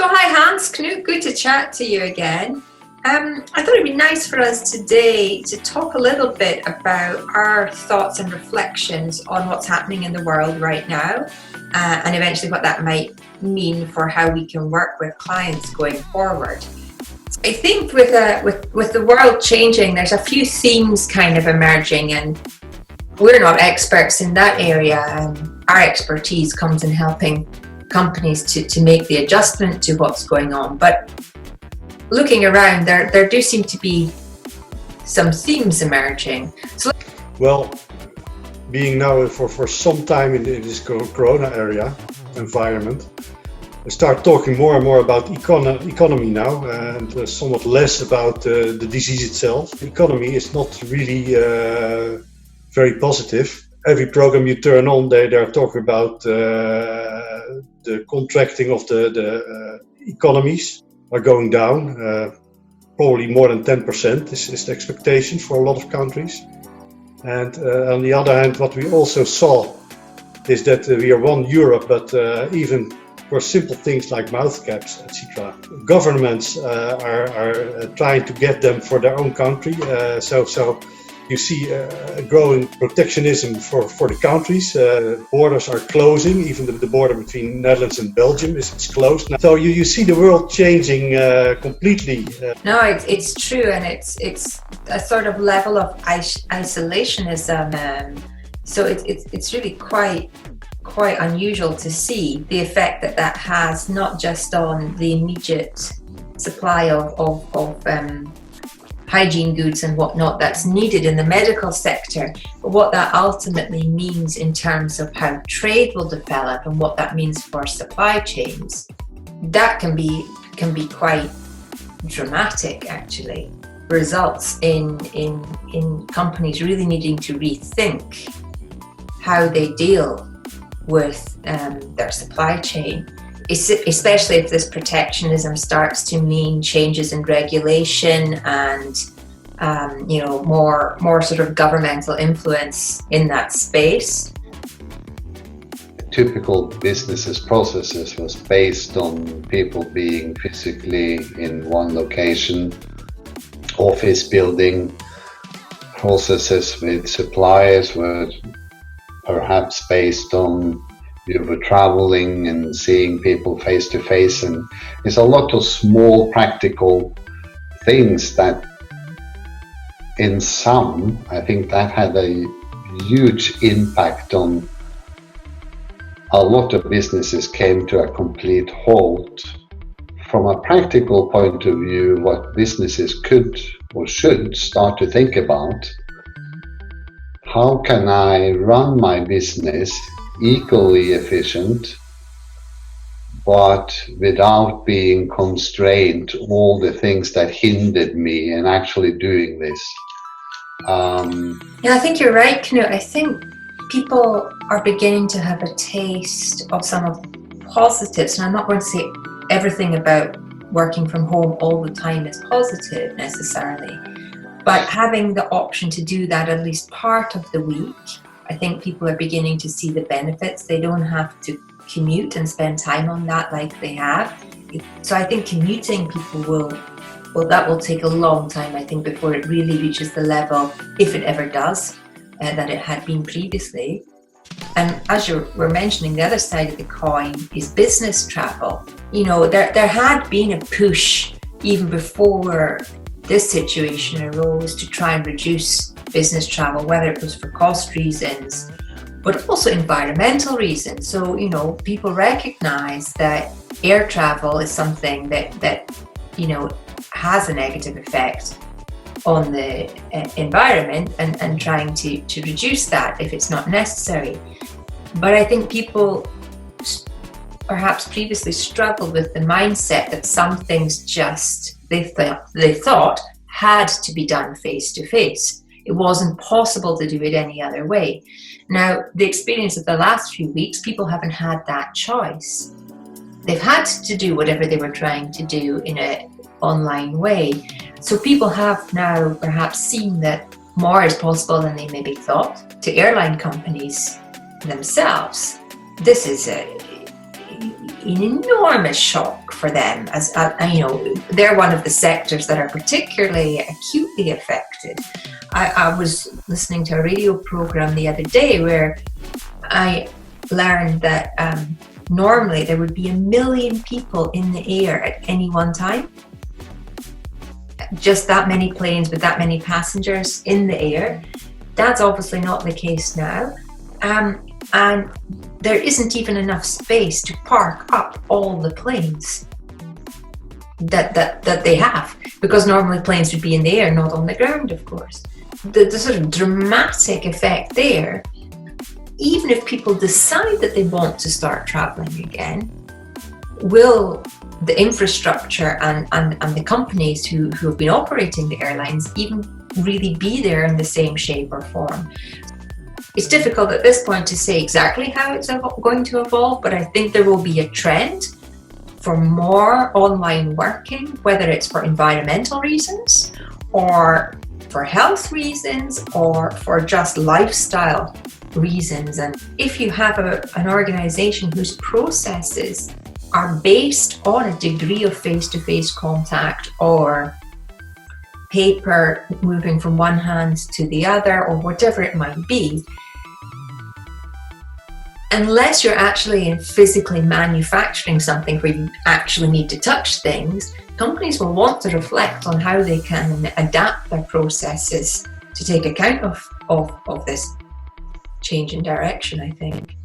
So hi Hans, Knut, good to chat to you again. I thought it'd be nice for us today to talk a little bit about our thoughts and reflections on what's happening in the world right now, and eventually what that might mean for how we can work with clients going forward. I think with the world changing, there's a few themes kind of emerging, and we're not experts in that area, and our expertise comes in helping companies to make the adjustment to what's going on. But looking around, there do seem to be some themes emerging. Well, being now for some time in this corona area environment, I start talking more and more about economy now, and somewhat less about the disease itself. The economy is not really very positive. Every program you turn on, they're talking about the contracting of the economies are going down. Probably more than 10% is the expectation for a lot of countries. And on the other hand, what we also saw is that we are one Europe, but even for simple things like mouth caps, etc., governments are trying to get them for their own country. So you see growing protectionism for the countries. Borders are closing. Even the border between Netherlands and Belgium is closed now. So you see the world changing completely. No, it's true, and it's a sort of level of isolationism. So it's really quite unusual to see the effect that has, not just on the immediate supply of hygiene goods and whatnot that's needed in the medical sector, but what that ultimately means in terms of how trade will develop and what that means for supply chains. That can be quite dramatic, actually. Results in companies really needing to rethink how they deal with their supply chain, especially if this protectionism starts to mean changes in regulation and more sort of governmental influence in that space. Typical businesses processes was based on people being physically in one location, office building. Processes with suppliers were perhaps based on you were traveling and seeing people face to face, and there's a lot of small practical things that in some, I think that had a huge impact on a lot of businesses came to a complete halt. From a practical point of view, what businesses could or should start to think about: how can I run my business equally efficient, but without being constrained to all the things that hindered me in actually doing this? Yeah, I think you're right, Knut. I think people are beginning to have a taste of some of the positives, and I'm not going to say everything about working from home all the time is positive necessarily, but having the option to do that at least part of the week, I think people are beginning to see the benefits. They don't have to commute and spend time on that like they have. So I think commuting people that will take a long time, I think, before it really reaches the level, if it ever does, that it had been previously. And as you were mentioning, the other side of the coin is business travel. There had been a push even before this situation arose to try and reduce business travel, whether it was for cost reasons, but also environmental reasons. So, people recognize that air travel is something that has a negative effect on the environment, and trying to reduce that if it's not necessary. But I think people perhaps previously struggled with the mindset that some things just they thought had to be done face to face. It wasn't possible to do it any other way. Now, the experience of the last few weeks, people haven't had that choice. They've had to do whatever they were trying to do in an online way. So people have now perhaps seen that more is possible than they maybe thought. To airline companies themselves, this is be an enormous shock for them, as they're one of the sectors that are particularly acutely affected. I was listening to a radio program the other day where I learned that normally there would be 1 million people in the air at any one time. Just that many planes with that many passengers in the air. That's obviously not the case now. And there isn't even enough space to park up all the planes that they have, because normally planes would be in the air, not on the ground, of course. The sort of dramatic effect there, even if people decide that they want to start traveling again, will the infrastructure and the companies who have been operating the airlines even really be there in the same shape or form? It's difficult at this point to say exactly how it's going to evolve, but I think there will be a trend for more online working, whether it's for environmental reasons or for health reasons or for just lifestyle reasons. And if you have an organization whose processes are based on a degree of face-to-face contact or paper moving from one hand to the other or whatever it might be, unless you're actually physically manufacturing something where you actually need to touch things, companies will want to reflect on how they can adapt their processes to take account of this change in direction, I think.